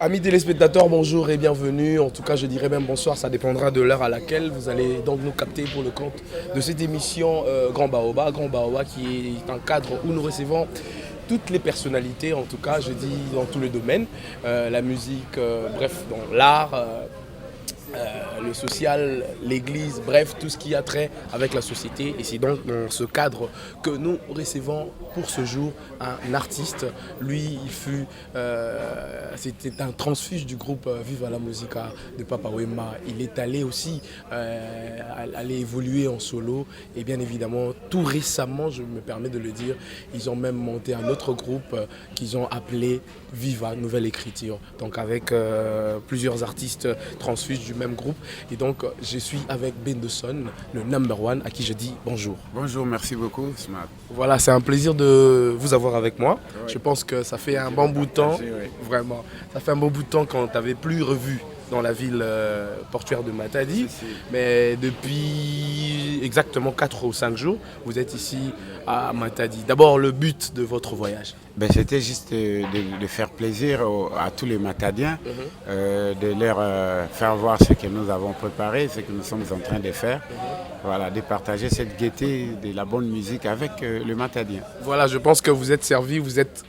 Amis téléspectateurs, bonjour et bienvenue. En tout cas, je dirais même bonsoir, ça dépendra de l'heure à laquelle vous allez donc nous capter pour le compte de cette émission Grand Baobab. Grand Baobab qui est un cadre où nous recevons toutes les personnalités, en tout cas, je dis dans tous les domaines, la musique, bref, dans l'art, le social, l'église, bref, tout ce qui a trait avec la société. Et c'est donc dans ce cadre que nous recevons pour ce jour un artiste. Lui, c'était un transfuge du groupe Viva la Musica de Papa Wemba. Il est allé aussi aller évoluer en solo. Et bien évidemment, tout récemment, je me permets de le dire, ils ont même monté un autre groupe qu'ils ont appelé Viva Nouvelle Écriture. Donc avec plusieurs artistes transfuges du même groupe. Et donc, je suis avec Bendoson, le number one, à qui je dis bonjour. Bonjour, merci beaucoup, Smart. Voilà, c'est un plaisir de vous avoir avec moi. Oui. Je pense que ça fait un bon bout de temps, vraiment. Ça fait un bon bout de temps qu'on ne t'avait plus revu dans la ville portuaire de Matadi. Mais depuis exactement 4 ou 5 jours, vous êtes ici à Matadi. D'abord, le but de votre voyage? C'était juste de faire plaisir à tous les Matadiens, de leur faire voir ce que nous avons préparé, ce que nous sommes en train de faire. Voilà, de partager cette gaieté de la bonne musique avec le Matadien. Voilà, je pense que vous êtes servi, vous êtes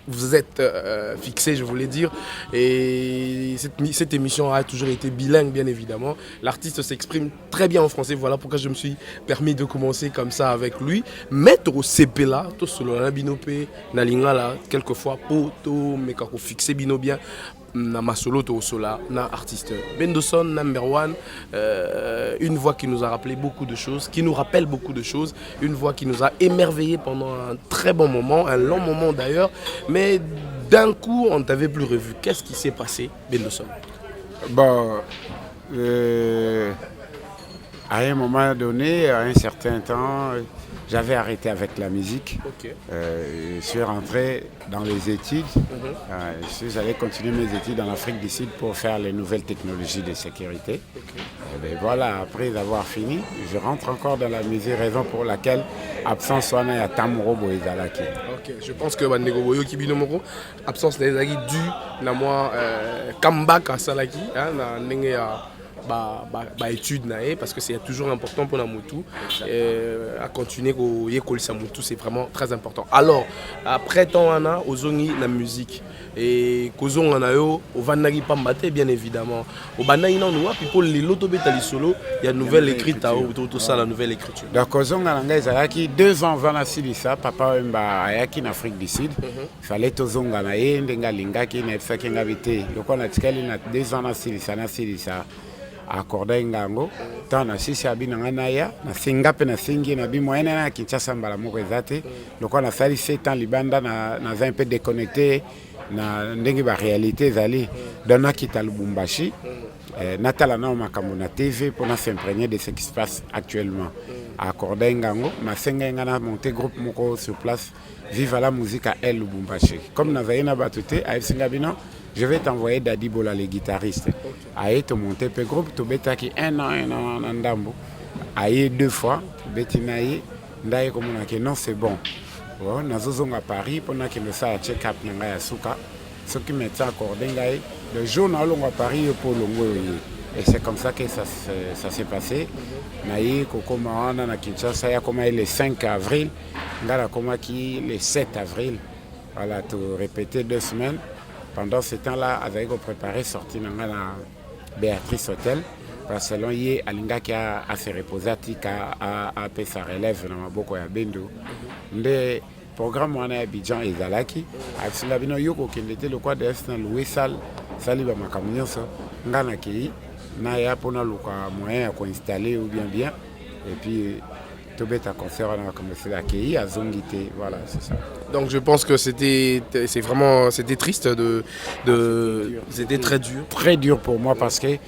fixé, je voulais dire. Et cette émission a toujours été bilingue, bien évidemment. L'artiste s'exprime très bien en français, voilà pourquoi je me suis permis de commencer comme ça avec lui. Mettre au CP là, tout solo na binopé, na lingala, quelquefois poto, mais quand on fixe bino bien. Na masolo to sola na artiste Bendoson number one, une voix qui nous a rappelé beaucoup de choses, qui nous rappelle beaucoup de choses, une voix qui nous a émerveillé pendant un très bon moment, un long moment d'ailleurs, mais d'un coup on ne t'avait plus revu. Qu'est-ce qui s'est passé, Bendoson? À un moment donné, à un certain temps, j'avais arrêté avec la musique. Okay. Je suis rentré dans les études. Je suis allé continuer mes études en Afrique du Sud pour faire les nouvelles technologies de sécurité. Okay. Et bien voilà, après avoir fini, je rentre encore dans la musique, raison pour laquelle absence soit à Tamuro Boezalaki. Ok, je pense que Bandego Boyo Kibinomoro, absence d'Ezaki due à moi, comeback à Salaki, étude parce que c'est toujours important pour la Moutou à continuer à Moutou, c'est vraiment très important. Alors après tant on a ozongi la musique et kozong on a yo au vanagi pambate bien évidemment au banai non nous people les loto betali solo il y a nouvelle écrite tout ça la nouvelle écriture. Donc kozong nganga ezalaki 2 ans avant la silisa papa Wemba ayaki en Afrique du Sud. Fallait tozonga na ye ndenga lingaki na faki ngabité lokona tikali na 2 ans na silisa accordé ngango tant na sisi abinanga na ya na singa pe na singi na bi moyenne na Kinshasa mbala moko ezate loko na sali 7 ans libanda na un peu déconnecté na ndenge ba réalité zali dona kita Lubumbashi natala na makambo na TV pour na s'imprégner de ce qui se passe actuellement accordé ngango ma senga ngana monter groupe moko sur place Viva la Musica à Lubumbashi comme na zaina batute a singa bino. Je vais t'envoyer Dadi Bola, le guitariste. Aïe, tu montes le groupe, tu bêta qui 1 an, Ndambo. Aïe, 2 fois, Betinaïe, Ndaïe comme on a dit non, c'est bon. On a zozong à Paris, pendant que nous ça a check-up, Nangaya Souka. Ce qui m'est accordé, le jour où on à Paris pour le et c'est comme ça que ça s'est passé. Naïe, Koko Mahana, na Kinshasa, ya comme le 5 avril, Ngala Koma qui le 7 avril. Voilà, tu répéter 2 semaines. Pendant ce temps-là, avec préparé sorti dans la Béatrice Hotel, parce que l'on y est Alinga qui a se reposé à payer sa relève dans ma boko ya Bendo. Le programme on a Abidjan et Zalaki, avec cela bino yoko qui était le quoi de dans louer salle, saliba makamio so, ngana ki na ya pona luka moyen à installer ou bien et puis Tobeta concert on a commencé à accueillir à Zongité, voilà c'est ça. Donc je pense que c'était triste c'était très dur. Très dur pour moi parce que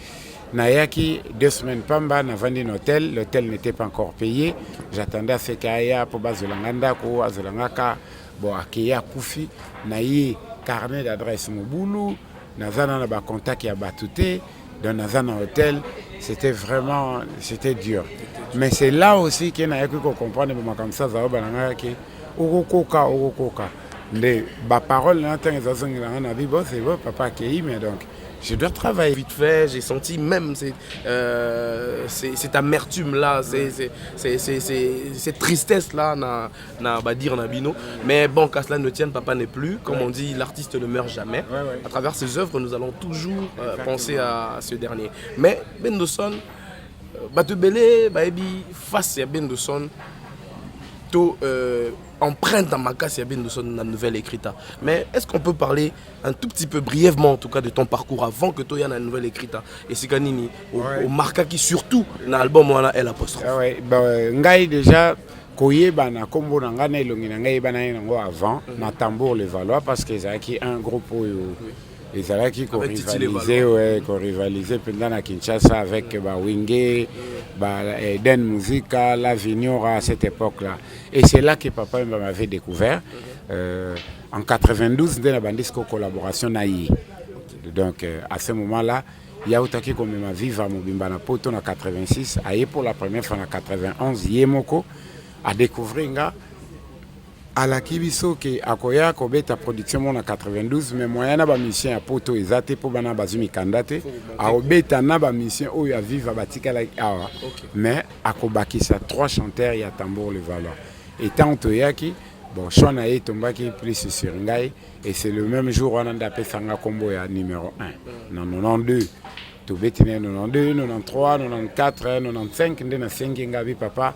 Nayaki 2 semaines pamba n'a vendu un hôtel, l'hôtel n'était pas encore payé. J'attendais à ce qu'il pour Bazolanganda ko Azolangaka bon accueillir Koufi, naïe carnet d'adresse mon boulot, nazana na ba contact ya batouté, dans nazana hôtel, c'était dur. Mais c'est là aussi qu'il y a qu'on comprend comme ça za balanga ki okokoka nde ba parole na tant ezazongi na na bibo c'est bon papa qui mais donc Je dois travailler. Vite fait, j'ai senti même cette amertume-là, cette tristesse-là, na dire na bino. Mais bon, qu'à cela ne tienne, papa n'est plus. Comme on dit, l'artiste ne meurt jamais. À travers ses œuvres, nous allons toujours penser à ce dernier. Mais Bendoson, Batebele, face à Bendoson, empreinte dans ma casse, il y a bien de nouvelle écrita. Mais est-ce qu'on peut parler un tout petit peu brièvement en tout cas de ton parcours avant que tu aies une nouvelle écrita et c'est Kanini au marqueur qui surtout dans l'album on a L apostrophe. Oui, ngai déjà koyeba na kombo na ngana elongi na ngai bana yango avant na tambour les Valois parce que zaki un groupe ils allaient qui rivaliser pendant à Kinshasa avec Wingé, Eden Musica, La Vignora à cette époque-là. Et c'est là que papa m'avait découvert. En 92, dans la bandisco collaboration naïe. Donc à ce moment-là, il y a autant comme ma vie à Mobimba na Poto en 86, aïe pour la première fois en 91, Yemoko a découvert à la Kibiso qui a koya kobeta production en 92 mais moyen na ba mission à poto ezate pour bana bazumi kandate a obeta na ba mission oyo a vivre batika la awa mais akobakisa 3 chanteurs ya tambour le Valois et tant toyaki bon chona e tombaki plus sur ngai et c'est le même jour on a appelé sanga combo ya numéro 1 non 92 to betine 92 93 94 95 ndena sengi ngabi papa.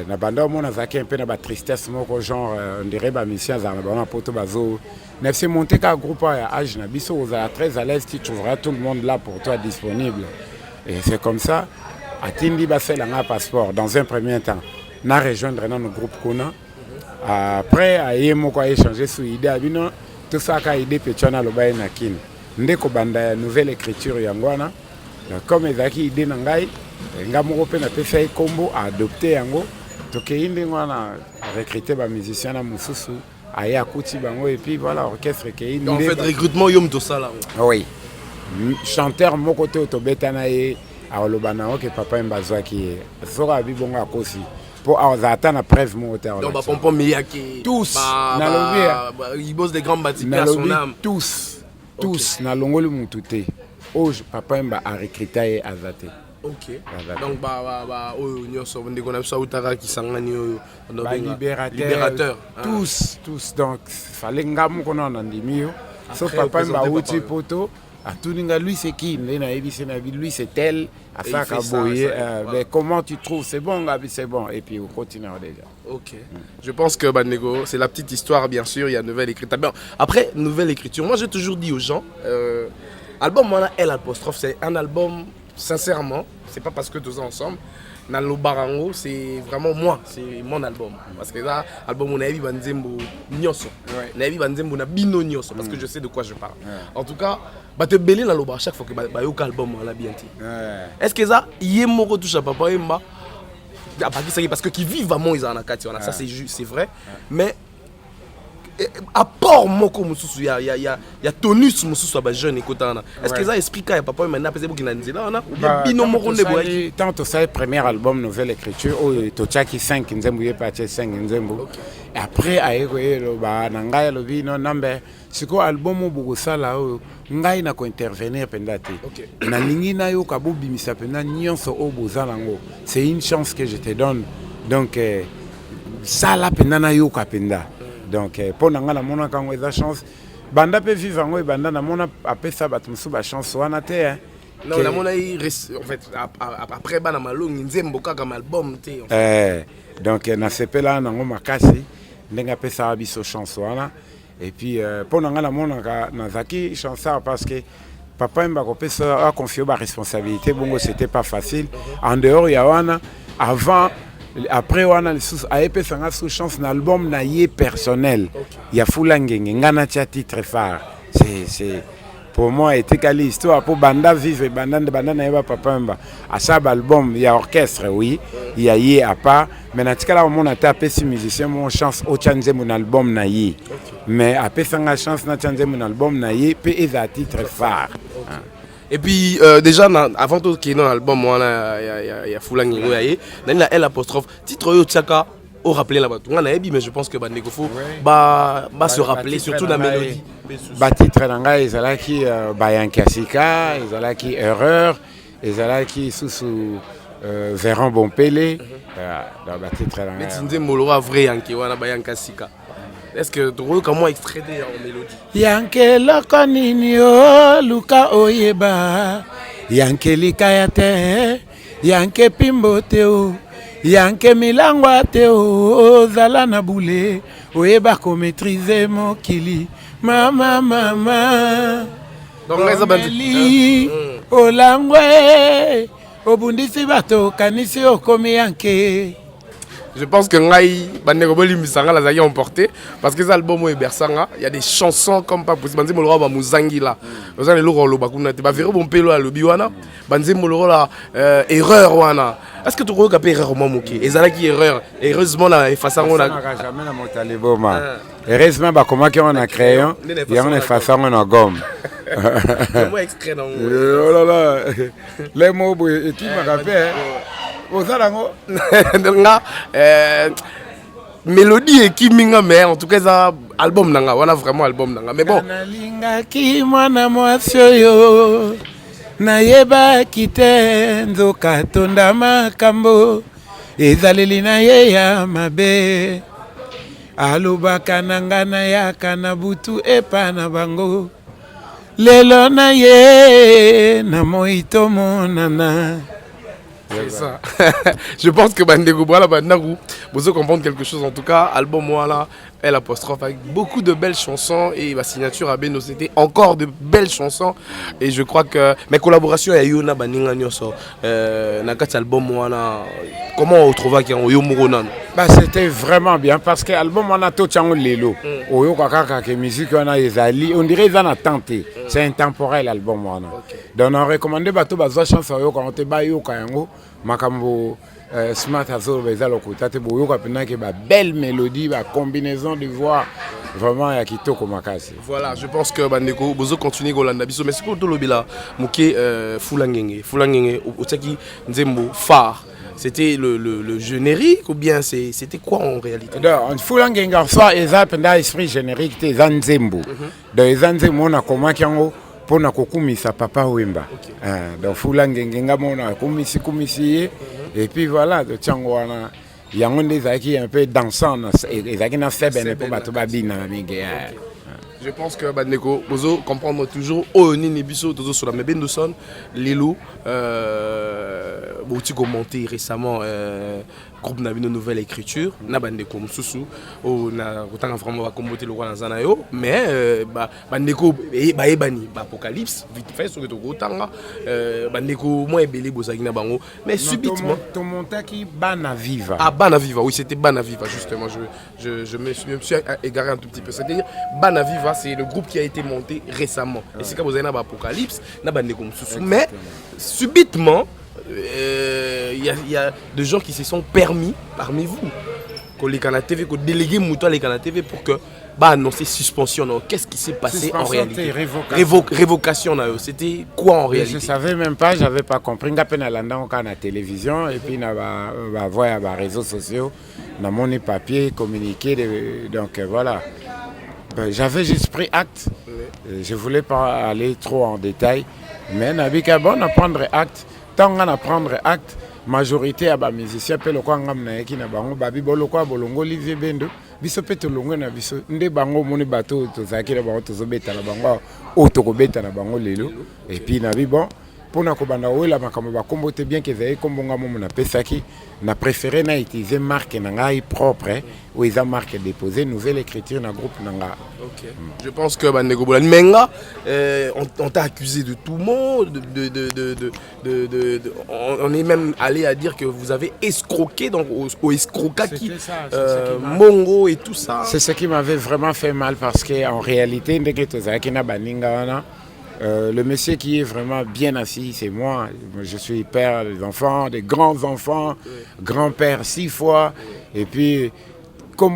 Na banda on a zaké un peu na tristesse moko genre on dirait ba mission za na ba poto bazo na c'est monté ka groupe à âge na biso aux très à l'aise tu trouveras tout le monde là pour toi disponible et c'est comme ça à Tindi ba fait un passeport dans un premier temps na rejoindre dans le groupe Kona après à yemoko a échanger sur idée abino tout ça ka idée petona lobaye na kin ndeko banda nouvelle écriture yangwana comme ezaki idée na ngai ngamoko pe na pesa kombo a adopter yango tokeinde ngwana recruter ba musicien na mususu aya kuti bango et puis voilà orchestre keinde en fait recrutement yom to sala oui chanteur moko to betana e a lobana o ke papa mbazwaki soka bibonga kosi pour avoir na preuve mo hauteur donc ba pompon miyaki tous na lobia ils bossent des grands bâtiments à son âme tous na longoli mutute o papa mba a recruter azate. Ok. Donc nyonso ndeko na biso utaka kisangani libérateur. Tous donc fallait ngam kono na ndimio. Sauf papa mba uti poto a tuninga lui c'est qui na ebisi na lui c'est tel à ça kaboye mais comment tu trouves c'est bon Gabi c'est bon et puis on continue déjà. OK. Je pense que Bandego c'est la petite histoire bien sûr, il y a nouvelle écriture. Bon, après nouvelle écriture, moi j'ai toujours dit aux gens album moi L apostrophe c'est un album. Sincèrement, c'est pas parce que tous ensemble, dans le Barango, c'est vraiment moi, c'est mon album. Parce que là, l'album on a vu Banzembo Nyoso, on a vu Banzembo na Bino Nyoso, parce que je sais de quoi je parle. En tout cas, Batebele dans le bar chaque fois que Bayoka album on l'a bien dit. Est-ce que ça, Yemoko touche à Papa Yemba, parce que qui vivent vraiment ils en a quatre, ça c'est vrai, mais apport moko mususu ya tonus mususu ba jeune ekotana est-ce que ça explique ya papa maintenant pese boki na nzela ona ou bien bino moko ne boyaki tant to ça premier album nouvelle écriture o tochaki 5 nzembo ye pache 5 nzembo et après ayeko elo ba na ngai lo bino nambe siko album bugo sala o ngai na ko intervenir pendate na lingi na yo ka bobimisa penda nyonso o bozala ngo c'est une chance que je te donne donc ça la penda na yo ka penda. Donc pour nanga na mona kango eza chance banda pe vivre ngo banda na mona apesa batu musu ba chance wana te non na mona en fait après bana malongi nzembo kaka album te donc na sepela nango makasi ndenga pesa biso chance wana et puis pour nanga na mona na zaki chance parce que papa mba ko pesa a confié ba responsabilité bongo c'était pas facile en dehors ya wana avant. Après on a les sous chance un album na yé personnel il y a fulangenge ngana tia titre phare c'est pour moi était quelle histoire pour banda vivre banda na yeba papa mba à ça album il y a orchestre oui il y a yé à part mais na tikala on a tapé si musicien mon chance au change mon album na yé mais après ça nga chance na change mon album na yé pe eza titre phare. Et puis déjà avant tout qu'il y ait un album moi il y a Fulangi Ngoyaye, il y a L apostrophe titre yo tchaka au rappeler là-bas. Mais je pense que Bandeko faut se rappeler, surtout la mélodie. Titre nanga ezalaki Bayankasika, ezalaki Erreur, ezalaki sous Véran Bompele. Dans titre nanga. Mais tu dis Molora vrai Yanké wana Bayankasika. Est-ce que tu vois comment extraire en mélodie? Yanke loko nini o luka oyeba, yanke likaya te, yanke pimbo te o, yanke milangwa te o, zala na boule, oyeba ko maîtriser mokili, mama. Donc omeli, olangwe, obundisi bato kanisi okomi yanke. Je pense que Ngai Bandeko Boli Misanga la Zaya emporté parce que l'album est Bersanga, il y a des chansons comme pas possible. Banzi Molora ba Muzangi là. Vous allez le rolo bakuna te ba vero bon pelo le biwana. Banzi Molora erreur wana. Est-ce que tu crois qu'il y a erreur moké? Ezala qui erreur. Heureusement là effaçant on a jamais la motaliboma. Heureusement ba comment qu'on a crayon, il y a on effaçant on a gomme. Comment extrait dans oh là là. Les mots et tu me rappelles mélodie et qui minga mais en tout cas ça album nanga wana vraiment album nanga mais bon nalinga ki mwana mwasi oyo nayeba kite nzoka tonda makambo ezaleli na ye ya mabe alobaka nanga na yaka na butu epa na bango lelo na ye na moito monana. C'est ça. Je pense que Bandeko Bala Bandaru, vous comprendre quelque chose. En tout cas, album moi là, elle apostrophe avec beaucoup de belles chansons et ma signature à Beno c'était encore de belles chansons et je crois que mes collaborations avec Yona Baninga Nyoso, Nakat album moi là, comment on trouve qu'il y a Yomoronan? Bah c'était vraiment bien parce que l'album on a tout chango lelo. Oyo kaka que musique on a ezali, on dirait ils en a tenté. C'est intemporel l'album on a. Donc on recommande bato bazo chanson oyo quand on te ba yo kayango makambo smart azolo bezalo kotate boyo kapena ke ba belle mélodie, ba combinaison de voix vraiment ya kitoko makasi. Voilà, je pense que Bandeko bozo continuer Golanda biso mais c'est ko to lobila muke Fulangenge otaki nzembo phare. C'était le générique ou bien c'était quoi en réalité? Donc Fulangenge soit ezapenda esprit générique te zanzembo. Donc zanzembo na comment kiango pona kokumisa papa Wemba. Donc Fulangenge ngamona kumisi et puis voilà de tchango wana yango ndezaki un peu dansant ezaki na sebene po bato babina mingi. Je pense que Bandeko bozo comprendre toujours Oni biso tozo sur la mebendo son Lilo beaucoup commenté récemment groupe na bino nouvelle écriture na Bandeko mususu o na kotanga vraiment ba kombote le roi na zanayo mais Bandeko ba ebani ba apocalypse vite fait sur to kotanga Bandeko moi ebele bozaki na bango mais subitement ton montaki Bana Viva. Ah Bana Viva, oui c'était Bana Viva justement je me suis égaré un tout petit peu, c'est-à-dire Bana Viva c'est le groupe qui a été monté récemment et c'est quand vous avez na ba apocalypse na Bandeko mususu mais subitement il y a des gens qui se sont permis parmi vous qu'on les canaux TV, qu'on délégué Mouton les canaux TV pour que annoncer suspension. Qu'est-ce qui s'est passé en réalité? Révocation. C'était quoi en réalité? Je ne savais même pas, je n'avais pas compris. Je suis allé à la télévision et puis je voir les réseaux sociaux, dans mon papier, communiqué. Donc voilà. J'avais juste pris acte. Je ne voulais pas aller trop en détail. Mais je bon à prendre acte. Tant qu'on a prendre acte, majorité à ba musicien pe lokwa ngam na yeki na bango babi bolokwa bolongo Olivier Bendo biso pe tolongo na biso nde bango moni bato tozaki na bango tozobeta na bango o tokobeta na bango lelo et puis na bi bon pona ko banda wela makambo ba kombo te bien que zai kombonga mo na pesaki na préféré na utiliser marque na ngai propre ou ils ont marque déposé nouvelle écriture na groupe nanga. OK. Je pense que Bandeko Bolani Menga on t'a accusé de tout monde on est même allé à dire que vous avez escroqué donc au escroquaki Mongo et tout ça. C'est ce qui m'avait vraiment fait mal parce que en réalité ndeke tozaki na baninga wana. Le monsieur qui est vraiment bien assis, c'est moi. Je suis père des enfants, des grands-enfants, grand-père 6 fois. Et puis, comme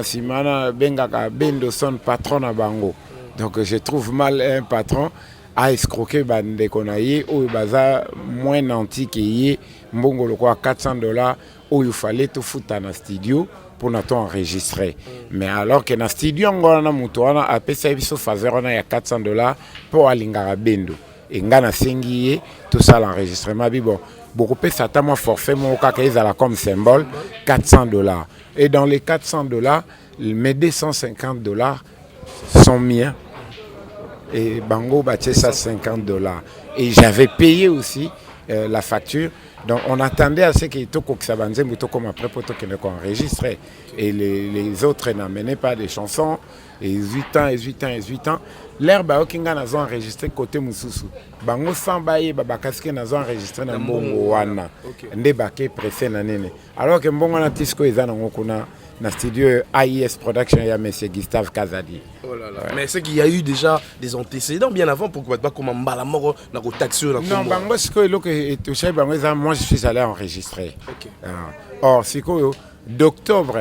Simana, Bengaka Bendo son patron à Bango. Donc je trouve mal un patron à escroquer Bande Konaye ou Baza moins nanti qui est Mbongo le quoi $400 où il fallait tout foutre dans le studio pour nous enregistrer. Mais alors que dans le studio, on a payé un faveur, on a $400 pour aller à Bendo. Et on a tout ça l'enregistrement. Bon, beaucoup de ça t'a forfait, mon cas comme symbole, $400. Et dans les $400, mes $250 sont miens. Et Bango battait ça $50. Et j'avais payé aussi la facture. Donc on attendait à ce que tout comme après pour tout qu'on enregistrait. Et les autres n'amenaient pas des chansons. Et 8 ans. L'air Baokinga n'a enregistré côté Moussousou. Bango Sambaye Babakaske n'a enregistré dans Mbongo Wana. Ndebake pressé nanene. Alors que Mbongo na Tisco est dans le studio AIS Production, il y a M. Gustave Kazadi. Oh là là. Ouais. Mais c'est qu'il y a eu déjà des antécédents bien avant pour que pas comme Mbalamoro na rotation. Non, Bango moi je suis allé enregistrer. Okay. Or, c'est quoi d'octobre,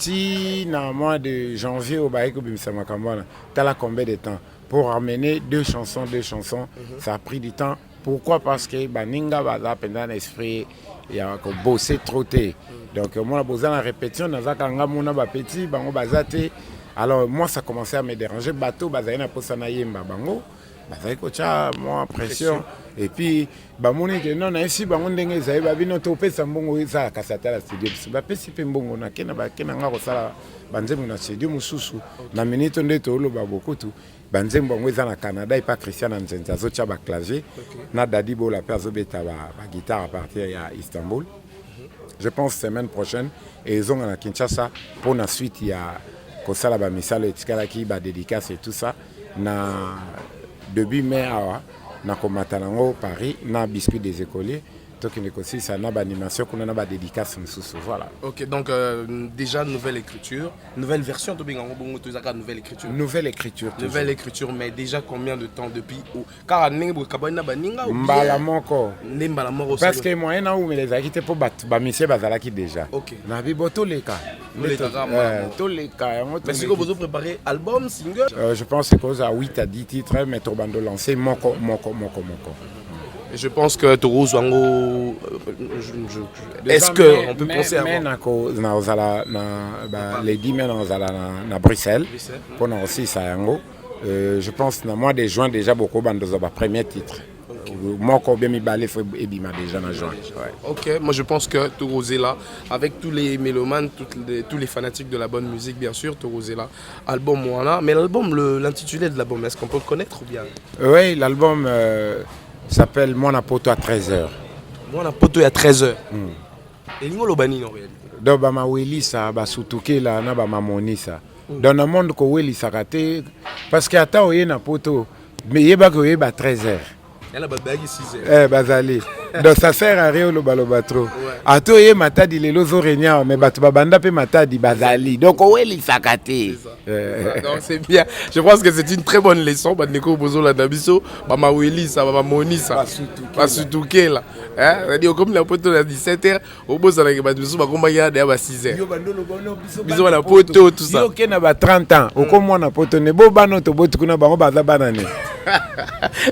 dans le mois de janvier au Baïko Bimsama Kambana, tu as combien de temps pour amener deux chansons, ça a pris du temps. Pourquoi? Parce que Baninga va pendant l'esprit, il y a bossé trop tôt. Donc moi j'ai besoin de la répétition, petit, alors moi ça commençait à me déranger, bateau bazana posana yemba bango, bazai kocha moi pression et puis bamoni que non ici bango ndenge zai babino to pesa mbongo za kasata la studio ba pesi pe mbongo na kena ba kena nga kosala banzembo na studio mususu na minute ndeto lo ba bokutu banzembo bango za na Canada et pas Christian Nzenza zo cha ba clavier na dadi bo la perzo beta ba guitare à partir ya Istanbul. Je pense semaine prochaine et ils ont à Kinshasa pour la suite il y a Kosala ba misalo etikala ki ba dédicace et tout ça na début mai na komatanango Paris na biscuit des écoliers donc il aussi ça na ba animation qu'on a ba dédicace sous voilà. OK, donc déjà nouvelle écriture, nouvelle version to binga bongo to zaka nouvelle écriture. Nouvelle écriture mais déjà combien de temps depuis car ninga kabana baninga ou mbala moko mbala moko parce que moi na ou me les akite pour ba monsieur bazala ki déjà. OK. Na biboto les cas. Tous les cas. Mais c'est que vous préparez album, single je pense que ça 8 à 10 titres mais to bando lancer moko. Je pense que Toro Zwango est-ce que on peut penser à les 10 mais na Bruxelles pour nous aussi ça yango je dans le mois de juin déjà beaucoup bando za premier titre. Moi, bien mi balé et bima déjà en juin. OK, moi je pense que Toro Zela avec tous les mélomanes, tous les fanatiques de la bonne musique bien sûr, Toro Zela album voilà, mais l'album l'intitulé de l'album est-ce qu'on peut le connaître ou bien? Oui, l'album s'appelle Mon Apoto à 13h. Mon Apoto à 13h. Et l'ingolo lo bani en réalité. Donc ba ma weli ça ba sutuke la na ba mamoni ça. Dans le monde ko weli ça raté parce que ata oye na poto mais yeba ko yeba 13h. Elle a babagi 6h. Bazali. Donc ça sert à rien le balobatro. Ato ye matadi les lozo renya mais batu babanda pe matadi bazali. Donc weli sakate. Donc c'est bien. Je pense que c'est une très bonne leçon bandeko bozo la dabiso ba maweli ça ba moni ça. Ba sutuke là. Hein? C'est-à-dire comme la poto à 17h au bozo la ba biso ba komba ya ba 6h. Yo bandolo bono biso la poto tout ça. Yo kena ba 30 ans. Oko mwana poto ne bo bano to botu kuna bango baza banane.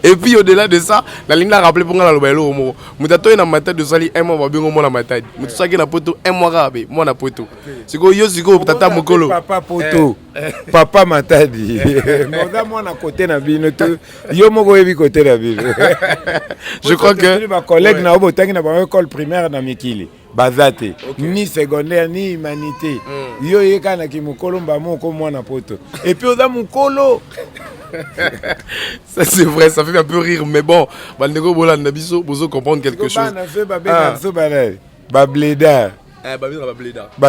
Et puis au-delà de ça, la ligne a rappelé pour la lobelo homo. Mutato na matadi de sali un mois ba bingo mona matadi. Mutsaki na poto un mois rabe, moi na poto. Siko yo siko tata mokolo. Papa poto. Papa matadi. Moza moi na côté na bino to. Yo moko yebi côté na bino. Je crois que ma collègue na obotangi na ba école primaire na Mikili. Bazate. Ni secondaire ni humanité. Yo yeka na ki mokolo mba moko moi na poto. Et puis oza mokolo. Ça c'est vrai, ça fait un peu rire, mais bon, Bandego Bola Nabiso, vous comprendre quelque chose.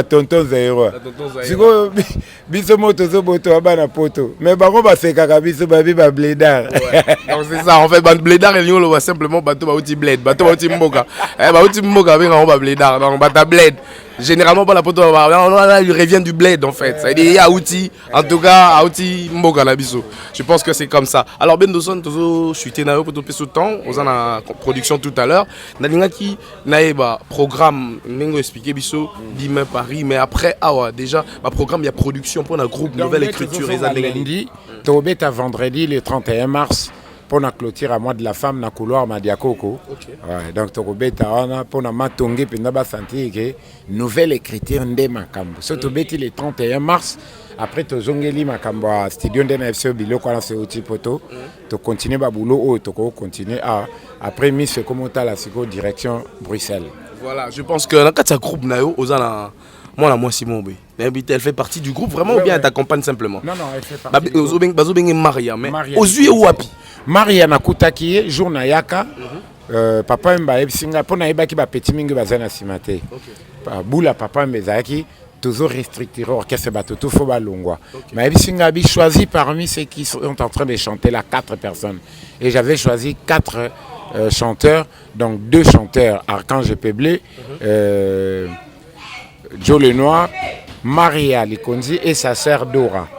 Tonton Zairo. Siko biso moto zo boto abana poto. Mais bango ba sekaka biso babi ba blédard. Donc c'est ça en fait ban blédard et nyolo va simplement bato ba outi bled, bato ba outi mboka. Ba outi mboka ben on ba blédard donc bata bled. Généralement pas la poto il revient du bled en fait. Ça dit ya outi en tout cas à outi mboka la biso. Je pense que c'est comme ça. Alors Bendoson tozo chuté na poto peso temps, on en a production tout à l'heure. Na lingaki naeba programme ningo expliquer biso demain Paris mais après déjà ma programme il y a production pour un groupe nouvelle écriture et lundi, Tobeta vendredi le 31 mars pour la clôture à moi de la femme na couloir Madiakoko. Ouais, donc tokobeta wana pour na matongi puis na ba sentir que nouvelle écriture ndé makambo. Surtout beti le 31 mars après tozongeli makambo à studio ndé na FC biloko na se outil poto. To continuer ba boulot to continuer à après mise comme la direction Bruxelles. Voilà, je pense que dans le groupe nayo ozana moi Simon elle fait partie du groupe vraiment ou bien elle t'accompagne simplement? Non, elle fait partie. Maria, mais aux yeux ou api? Maria nakutaki jour na yaka. Papa mba ebsinga pona ebaki ba petit mingi bazana simate. Bula papa mbezaki toujours restricté orchestre bato tout faut balongwa. Mais ebsinga bi choisi parmi ceux qui sont en train de chanter là 4 personnes et j'avais choisi 4 chanteurs, donc 2 chanteurs, Archange Peblé, Joe Lenoir, Maria Likonzi et sa sœur Dora.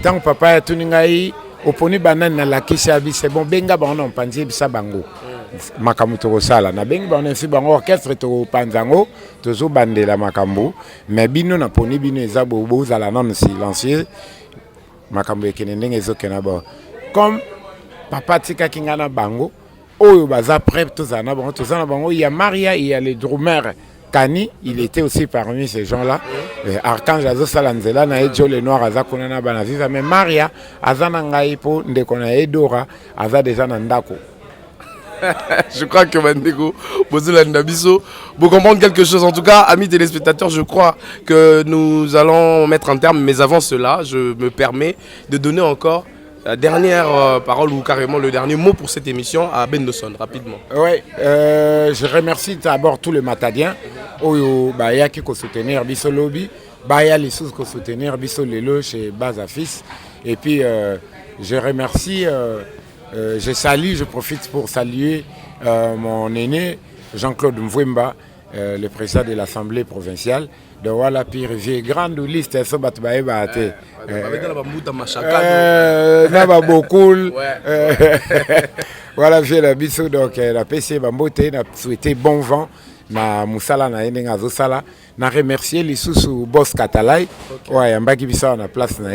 Tant que papa a tout n'ingai, oponi banane na la kisabi c'est bon benga banon panzi bisa bango. Makamuto sala na benga banon si bango orchestre to panzango tozo bande la makambo mais bino na poni bino ezabo boza la non silencieux makambo ekenendenge ezokena ba comme papa tika kingana bango oyo baza prêt tozana bango il y a Maria il y a les drummers Kani, il était aussi parmi ces gens-là. Archange Azo Salanzela, na Joe Lenoir, Aza Konana Banaviva, mais Maria, Aza Nangaipo, Ndekona Edora, Aza déjà Nandako. Je crois que Mandego, Bozola Ndabiso, vous comprenez quelque chose. En tout cas, amis téléspectateurs, je crois que nous allons mettre un terme. Mais avant cela, je me permets de donner encore la dernière parole ou carrément le dernier mot pour cette émission à Bendoson, rapidement. Oui, je remercie d'abord tous les Matadiens. Oyo Baya qui ko soutenir Biso Lobby, Baya les sous ko soutenir Biso Lelo chez Bazafis. Et puis je remercie, je profite pour saluer mon aîné Jean-Claude Mvwemba, le président de l'Assemblée provinciale. De voilà pire vie grande liste ça bat baate na beaucoup voilà j'ai la biso donc la PC bambote na souhaiter bon vent na musala na endenga zo sala na remercier les sous boss Katalai ouais ambaki bisa na place na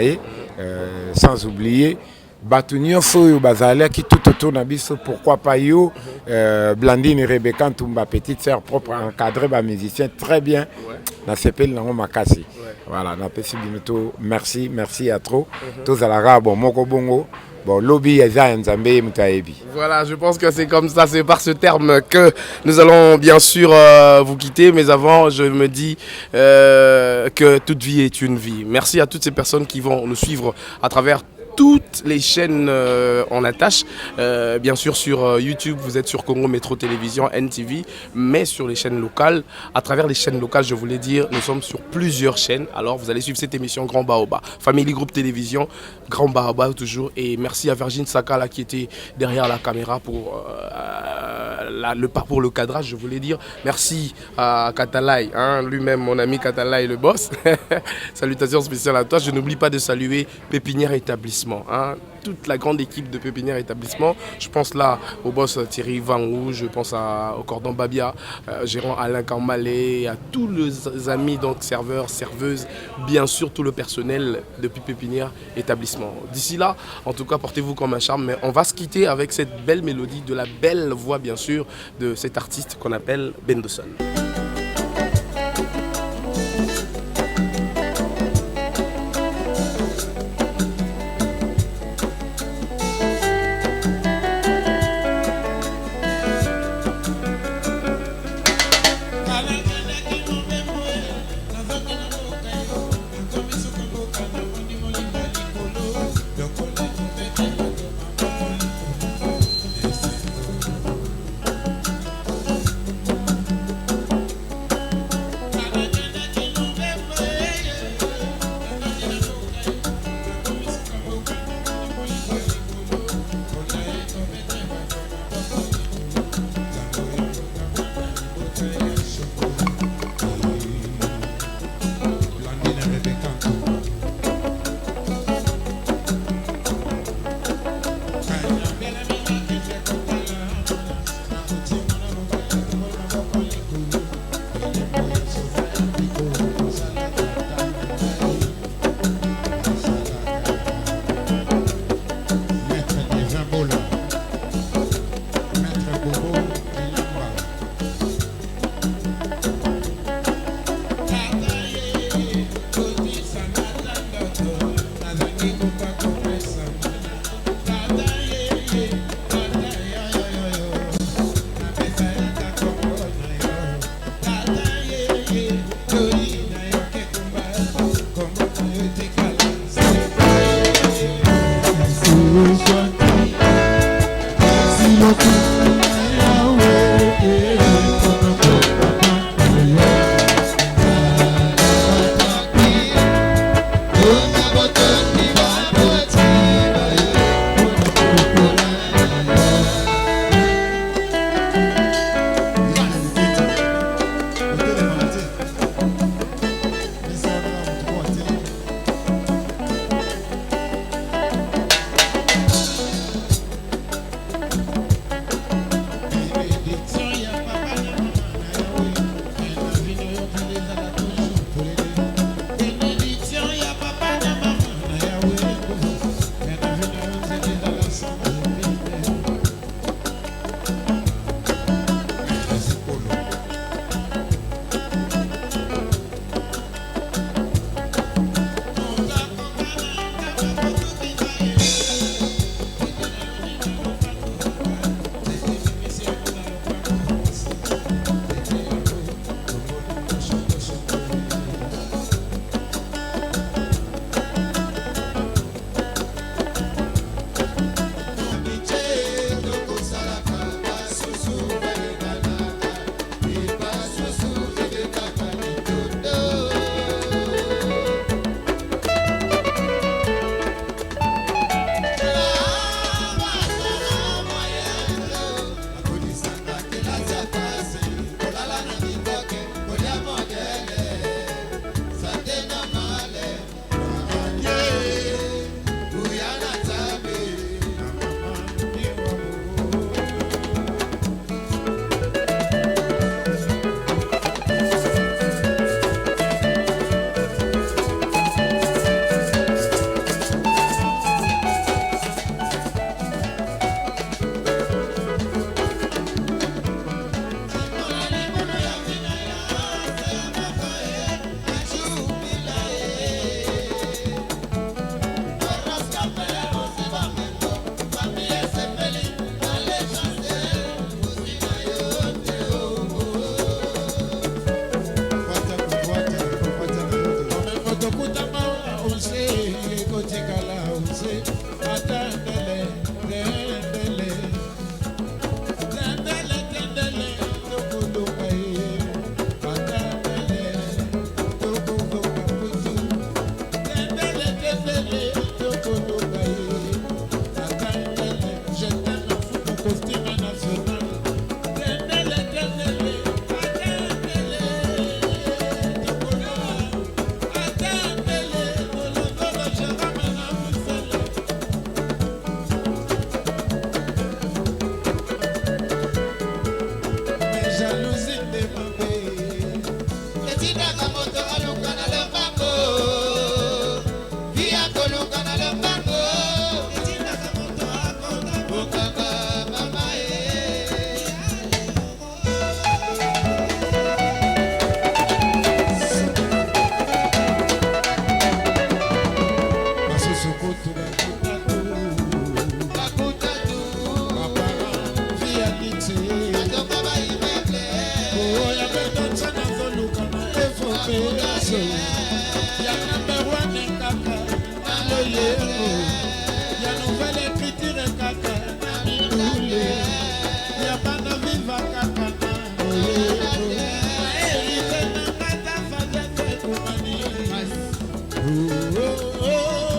sans oublier Batunio Soyo Bazalia qui tout autour na biso pourquoi pas yo Blandine et Rebecca Tumba petite sœur propre encadré par musicien très bien na sepel na makasi voilà na pesi binoto merci à trop tous à la rabo moko bongo bon lobby eza nzambe mutaebi. Voilà, je pense que c'est comme ça, c'est par ce terme que nous allons bien sûr vous quitter, mais avant je me dis que toute vie est une vie. Merci à toutes ces personnes qui vont nous suivre à travers toutes les chaînes en attache, bien sûr sur YouTube, vous êtes sur Congo Métro Télévision, NTV, mais sur les chaînes locales, à travers les chaînes locales, je voulais dire, nous sommes sur plusieurs chaînes, alors vous allez suivre cette émission Grand Baoba, Family Group Télévision, Grand Baoba toujours, et merci à Virgin Saka là, qui était derrière la caméra pour le cadrage, je voulais dire, merci à Katalai, hein, lui-même mon ami Katalai le boss, salutations spéciales à toi, je n'oublie pas de saluer Pépinière Établissement. Hein, toute la grande équipe de Pépinière Établissement. Je pense là au boss Thierry Vangou, je pense au Cordon Babia, gérant Alain Kambalé, à tous les amis, donc serveurs, serveuses, bien sûr tout le personnel depuis Pépinière Établissement. D'ici là, en tout cas, portez-vous comme un charme, mais on va se quitter avec cette belle mélodie, de la belle voix bien sûr de cet artiste qu'on appelle Bendoson. Jaloux, oh,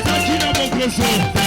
ça qui n'a pas